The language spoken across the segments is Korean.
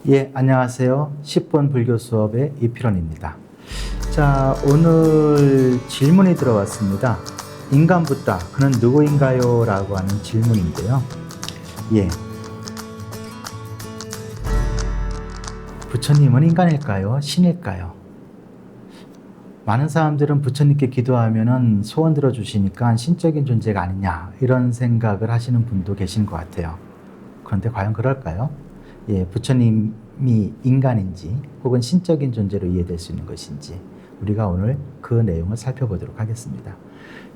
예, 안녕하세요. 10분 불교 수업의 이필원입니다. 자, 오늘 질문이 들어왔습니다. 인간 부다, 그는 누구인가요? 라고 하는 질문인데요. 예. 부처님은 인간일까요? 신일까요? 많은 사람들은 부처님께 기도하면은 소원 들어주시니까 신적인 존재가 아니냐, 이런 생각을 하시는 분도 계신 것 같아요. 그런데 과연 그럴까요? 예, 부처님이 인간인지 혹은 신적인 존재로 이해될 수 있는 것인지 우리가 오늘 그 내용을 살펴보도록 하겠습니다.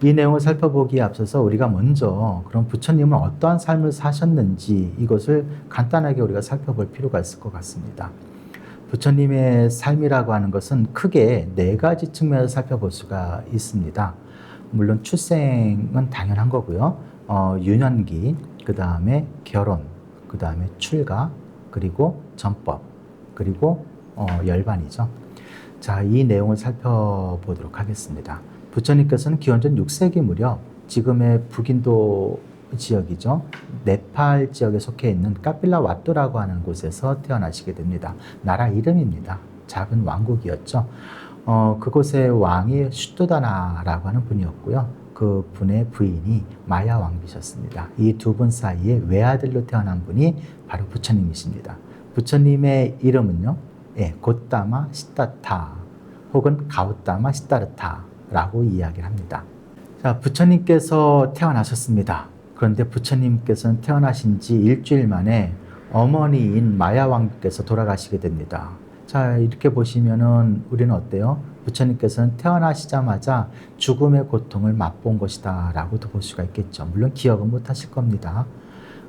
이 내용을 살펴보기에 앞서서 우리가 먼저 그럼 부처님은 어떠한 삶을 사셨는지 이것을 간단하게 우리가 살펴볼 필요가 있을 것 같습니다. 부처님의 삶이라고 하는 것은 크게 네 가지 측면에서 살펴볼 수가 있습니다. 물론 출생은 당연한 거고요. 유년기, 그 다음에 결혼, 그 다음에 출가, 그리고 전법, 그리고 열반이죠. 자, 이 내용을 살펴보도록 하겠습니다. 부처님께서는 기원전 6세기 무렵 지금의 북인도 지역이죠. 네팔 지역에 속해 있는 카필라 와또라고 하는 곳에서 태어나시게 됩니다. 나라 이름입니다. 작은 왕국이었죠. 그곳의 왕이 슈토다나라고 하는 분이었고요. 그 분의 부인이 마야 왕비셨습니다. 이 두 분 사이에 외아들로 태어난 분이 바로 부처님이십니다. 부처님의 이름은요, 예, 고따마 시타타 혹은 가우따마 시타르타라고 이야기를 합니다. 자, 부처님께서 태어나셨습니다. 그런데 부처님께서는 태어나신 지 일주일 만에 어머니인 마야 왕비께서 돌아가시게 됩니다. 자, 이렇게 보시면은 우리는 어때요? 부처님께서는 태어나시자마자 죽음의 고통을 맛본 것이다 라고도 볼 수가 있겠죠. 물론 기억은 못 하실 겁니다.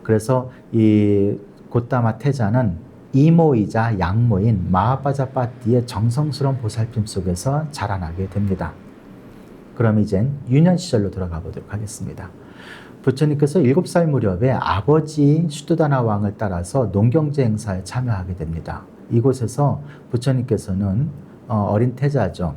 그래서 이 고따마 태자는 이모이자 양모인 마하빠자빠띠의 정성스러운 보살핌 속에서 자라나게 됩니다. 그럼 이젠 유년 시절로 돌아가 보도록 하겠습니다. 부처님께서 7살 무렵에 아버지 슈토다나 왕을 따라서 농경제 행사에 참여하게 됩니다. 이곳에서 부처님께서는 어린 태자죠.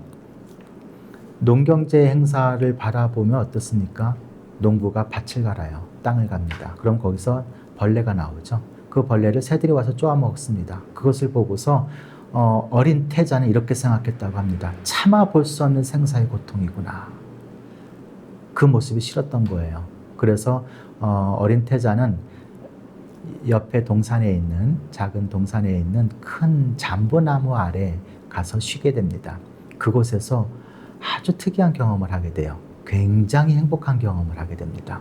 농경제 행사를 바라보면 어떻습니까? 농부가 밭을 갈아요. 땅을 갑니다. 그럼 거기서 벌레가 나오죠. 그 벌레를 새들이 와서 쪼아 먹습니다. 그것을 보고서 어린 태자는 이렇게 생각했다고 합니다. 참아 볼 수 없는 생사의 고통이구나. 그 모습이 싫었던 거예요. 그래서 어린 태자는 옆에 동산에 있는 작은 동산에 있는 큰 잠부나무 아래 가서 쉬게 됩니다. 그곳에서 아주 특이한 경험을 하게 돼요. 굉장히 행복한 경험을 하게 됩니다.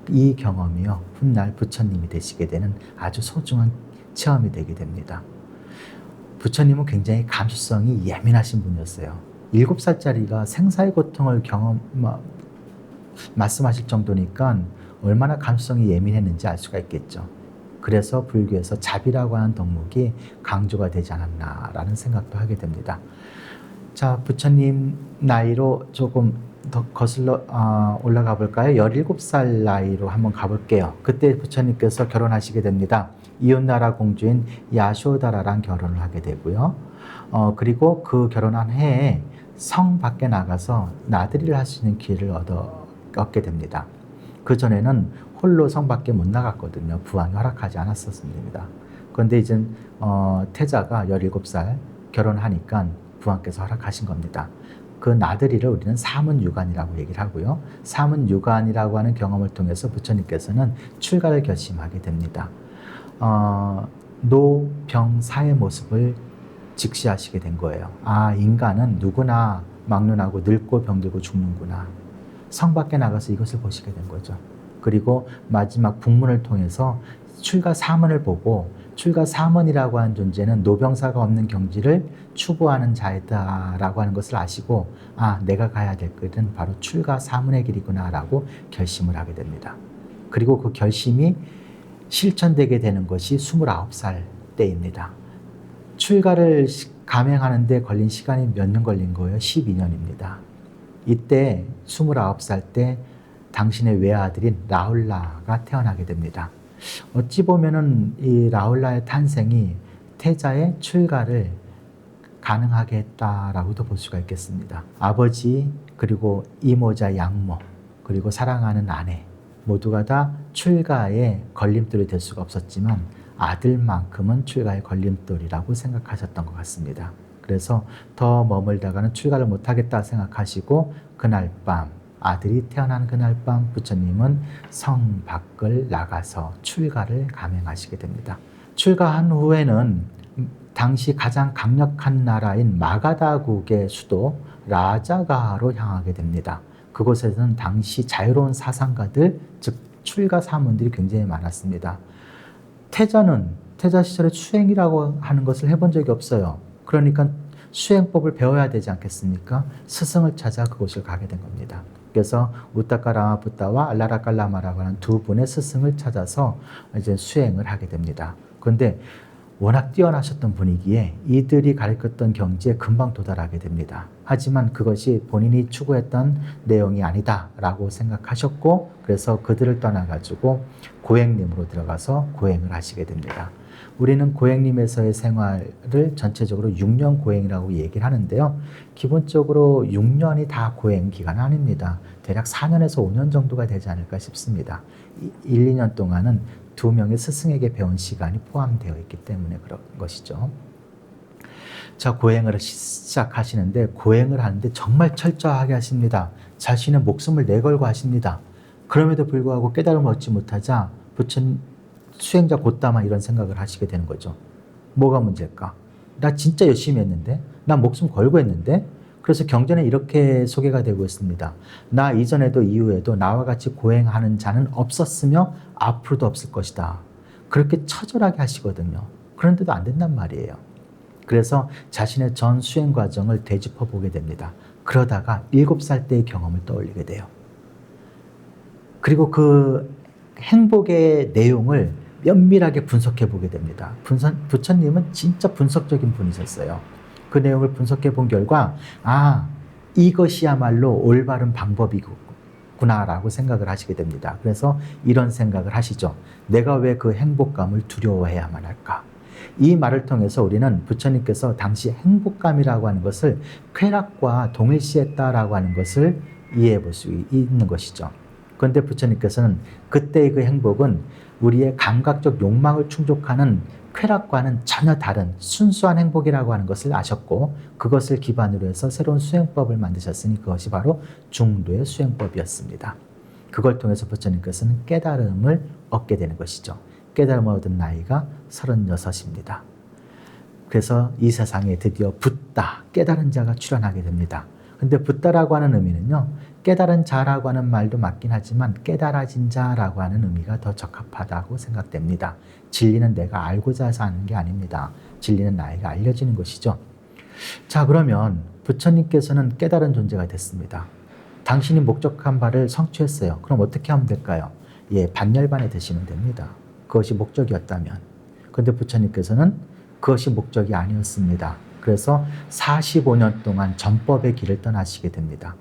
이 경험이요, 훗날 부처님이 되시게 되는 아주 소중한 체험이 되게 됩니다. 부처님은 굉장히 감수성이 예민하신 분이었어요. 7살짜리가 생사의 고통을 말씀하실 정도니까 얼마나 감수성이 예민했는지 알 수가 있겠죠. 그래서 불교에서 자비라고 하는 덕목이 강조가 되지 않았나라는 생각도 하게 됩니다. 자, 부처님 나이로 조금 더 거슬러 올라가 볼까요? 17살 나이로 한번 가볼게요. 그때 부처님께서 결혼하시게 됩니다. 이웃나라 공주인 야쇼다라랑 결혼을 하게 되고요. 그리고 그 결혼한 해에 성 밖에 나가서 나들이를 할 수 있는 기회를 얻게 됩니다. 그전에는 홀로 성 밖에 못 나갔거든요. 부왕이 허락하지 않았었습니다. 그런데 이제 태자가 17살 결혼하니까 부왕께서 허락하신 겁니다. 그 나들이를 우리는 사문유관이라고 얘기를 하고요. 사문유관이라고 하는 경험을 통해서 부처님께서는 출가를 결심하게 됩니다. 노, 병, 사의 모습을 직시하시게 된 거예요. 아, 인간은 누구나 막론하고 늙고 병들고 죽는구나. 성 밖에 나가서 이것을 보시게 된 거죠. 그리고 마지막 북문을 통해서 출가 사문을 보고 출가 사문이라고 하는 존재는 노병사가 없는 경지를 추구하는 자이다라고 하는 것을 아시고, 아, 내가 가야 될 길은 바로 출가 사문의 길이구나 라고 결심을 하게 됩니다. 그리고 그 결심이 실천되게 되는 것이 29살 때입니다. 출가를 감행하는 데 걸린 시간이 몇 년 걸린 거예요? 12년입니다. 이때 29살 때 당신의 외아들인 라울라가 태어나게 됩니다. 어찌 보면은 이 라울라의 탄생이 태자의 출가를 가능하게 했다라고도 볼 수가 있겠습니다. 아버지, 그리고 이모자 양모, 그리고 사랑하는 아내 모두가 다 출가에 걸림돌이 될 수가 없었지만 아들만큼은 출가의 걸림돌이라고 생각하셨던 것 같습니다. 그래서 더 머물다가는 출가를 못하겠다 생각하시고 그날 밤, 아들이 태어난 그날 밤 부처님은 성 밖을 나가서 출가를 감행하시게 됩니다. 출가한 후에는 당시 가장 강력한 나라인 마가다국의 수도 라자가로 향하게 됩니다. 그곳에서는 당시 자유로운 사상가들, 즉 출가 사문들이 굉장히 많았습니다. 태자 시절에 수행이라고 하는 것을 해본 적이 없어요. 그러니까 수행법을 배워야 되지 않겠습니까? 스승을 찾아 그곳을 가게 된 겁니다. 그래서 우타카라마부타와 알라라칼라마라고 하는 두 분의 스승을 찾아서 이제 수행을 하게 됩니다. 그런데 워낙 뛰어나셨던 분이기에 이들이 가르쳤던 경지에 금방 도달하게 됩니다. 하지만 그것이 본인이 추구했던 내용이 아니다라고 생각하셨고 그래서 그들을 떠나가지고 고행림으로 들어가서 고행을 하시게 됩니다. 우리는 고행림에서의 생활을 전체적으로 6년 고행이라고 얘기를 하는데요. 기본적으로 6년이 다 고행 기간은 아닙니다. 대략 4년에서 5년 정도가 되지 않을까 싶습니다. 1, 2년 동안은 두 명의 스승에게 배운 시간이 포함되어 있기 때문에 그런 것이죠. 자, 고행을 시작하시는데 고행을 하는데 정말 철저하게 하십니다. 자신의 목숨을 내걸고 하십니다. 그럼에도 불구하고 깨달음을 얻지 못하자 부처님 수행자 곧다마 이런 생각을 하시게 되는 거죠. 뭐가 문제일까? 나 진짜 열심히 했는데, 나 목숨 걸고 했는데, 그래서 경전에 이렇게 소개가 되고 있습니다. 나 이전에도 이후에도 나와 같이 고행하는 자는 없었으며 앞으로도 없을 것이다. 그렇게 처절하게 하시거든요. 그런데도 안 된단 말이에요. 그래서 자신의 전 수행 과정을 되짚어 보게 됩니다. 그러다가 7살 때의 경험을 떠올리게 돼요. 그리고 그 행복의 내용을 면밀하게 분석해 보게 됩니다. 부처님은 진짜 분석적인 분이셨어요. 그 내용을 분석해 본 결과 이것이야말로 올바른 방법이구나라고 생각을 하시게 됩니다. 그래서 이런 생각을 하시죠. 내가 왜 그 행복감을 두려워해야만 할까? 이 말을 통해서 우리는 부처님께서 당시 행복감이라고 하는 것을 쾌락과 동일시했다라고 하는 것을 이해해 볼 수 있는 것이죠. 그런데 부처님께서는 그때의 그 행복은 우리의 감각적 욕망을 충족하는 쾌락과는 전혀 다른 순수한 행복이라고 하는 것을 아셨고 그것을 기반으로 해서 새로운 수행법을 만드셨으니 그것이 바로 중도의 수행법이었습니다. 그걸 통해서 부처님께서는 깨달음을 얻게 되는 것이죠. 깨달음을 얻은 나이가 36입니다. 그래서 이 세상에 드디어 붓다, 깨달은 자가 출현하게 됩니다. 근데 붓다라고 하는 의미는요, 깨달은 자라고 하는 말도 맞긴 하지만 깨달아진 자라고 하는 의미가 더 적합하다고 생각됩니다. 진리는 내가 알고자 해서 아는 게 아닙니다. 진리는 나에게 알려지는 것이죠. 자, 그러면 부처님께서는 깨달은 존재가 됐습니다. 당신이 목적한 바를 성취했어요. 그럼 어떻게 하면 될까요? 반열반에 드시면 됩니다. 그것이 목적이었다면. 그런데 부처님께서는 그것이 목적이 아니었습니다. 그래서 45년 동안 전법의 길을 떠나시게 됩니다.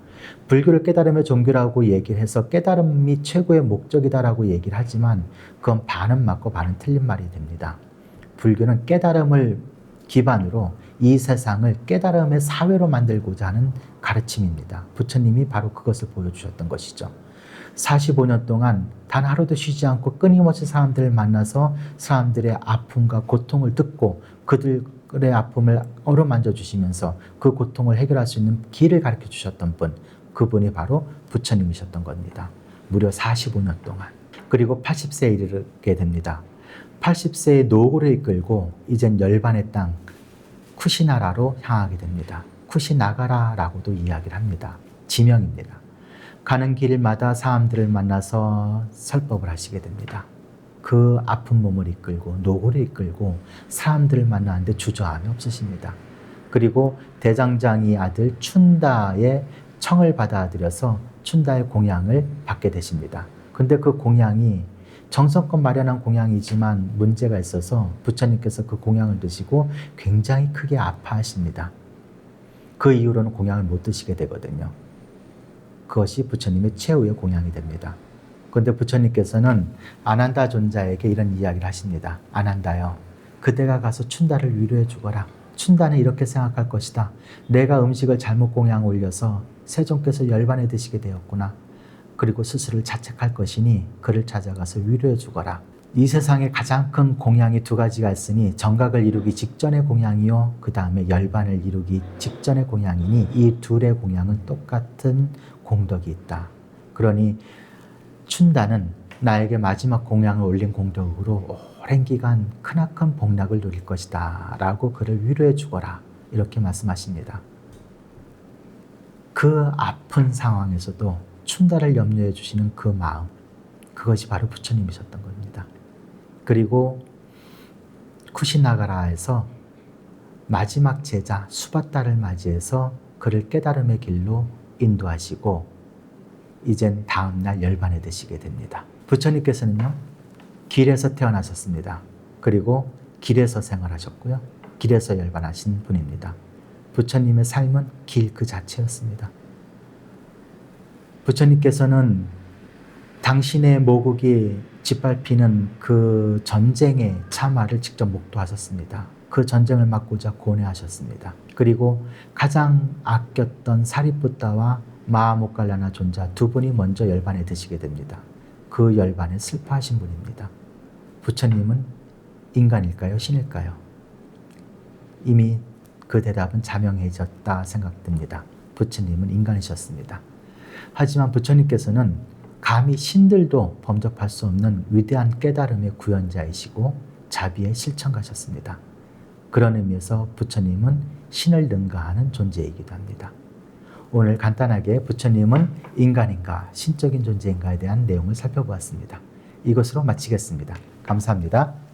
불교를 깨달음의 종교라고 얘기를 해서 깨달음이 최고의 목적이다라고 얘기를 하지만 그건 반은 맞고 반은 틀린 말이 됩니다. 불교는 깨달음을 기반으로 이 세상을 깨달음의 사회로 만들고자 하는 가르침입니다. 부처님이 바로 그것을 보여주셨던 것이죠. 45년 동안 단 하루도 쉬지 않고 끊임없이 사람들을 만나서 사람들의 아픔과 고통을 듣고 그들의 아픔을 어루만져 주시면서 그 고통을 해결할 수 있는 길을 가르쳐 주셨던 분, 그분이 바로 부처님이셨던 겁니다. 무려 45년 동안. 그리고 80세에 이르게 됩니다. 80세의 노고를 이끌고 이젠 열반의 땅 쿠시나라로 향하게 됩니다. 쿠시나가라라고도 이야기를 합니다. 지명입니다. 가는 길마다 사람들을 만나서 설법을 하시게 됩니다. 그 아픈 몸을 이끌고 노고를 이끌고 사람들을 만나는데 주저함이 없으십니다. 그리고 대장장이 아들 춘다의 청을 받아들여서 춘다의 공양을 받게 되십니다. 근데 그 공양이 정성껏 마련한 공양이지만 문제가 있어서 부처님께서 그 공양을 드시고 굉장히 크게 아파하십니다. 그 이후로는 공양을 못 드시게 되거든요. 그것이 부처님의 최후의 공양이 됩니다. 그런데 부처님께서는 아난다 존자에게 이런 이야기를 하십니다. 아난다요, 그대가 가서 춘다를 위로해 주거라. 춘다는 이렇게 생각할 것이다. 내가 음식을 잘못 공양 올려서 세존께서 열반에 드시게 되었구나. 그리고 스스로를 자책할 것이니 그를 찾아가서 위로해 주거라. 이 세상에 가장 큰 공양이 두 가지가 있으니 정각을 이루기 직전의 공양이요 그 다음에 열반을 이루기 직전의 공양이니 이 둘의 공양은 똑같은 공덕이 있다. 그러니 춘다는 나에게 마지막 공양을 올린 공덕으로 오랜 기간 크나큰 복락을 누릴 것이다 라고 그를 위로해 주거라 이렇게 말씀하십니다. 그 아픈 상황에서도 춘다를 염려해 주시는 그 마음, 그것이 바로 부처님이셨던 겁니다. 그리고 쿠시나가라에서 마지막 제자 수바타를 맞이해서 그를 깨달음의 길로 인도하시고 이젠 다음날 열반에 드시게 됩니다. 부처님께서는요, 길에서 태어나셨습니다. 그리고 길에서 생활하셨고요. 길에서 열반하신 분입니다. 부처님의 삶은 길 그 자체였습니다. 부처님께서는 당신의 모국이 짓밟히는 그 전쟁의 참화를 직접 목도하셨습니다. 그 전쟁을 막고자 고뇌하셨습니다. 그리고 가장 아꼈던 사리푸타와 마하모칼라나 존자 두 분이 먼저 열반에 드시게 됩니다. 그 열반에 슬퍼하신 분입니다. 부처님은 인간일까요? 신일까요? 이미 그 대답은 자명해졌다 생각됩니다. 부처님은 인간이셨습니다. 하지만 부처님께서는 감히 신들도 범접할 수 없는 위대한 깨달음의 구현자이시고 자비의 실천가셨습니다. 그런 의미에서 부처님은 신을 능가하는 존재이기도 합니다. 오늘 간단하게 부처님은 인간인가 신적인 존재인가에 대한 내용을 살펴보았습니다. 이것으로 마치겠습니다. 감사합니다.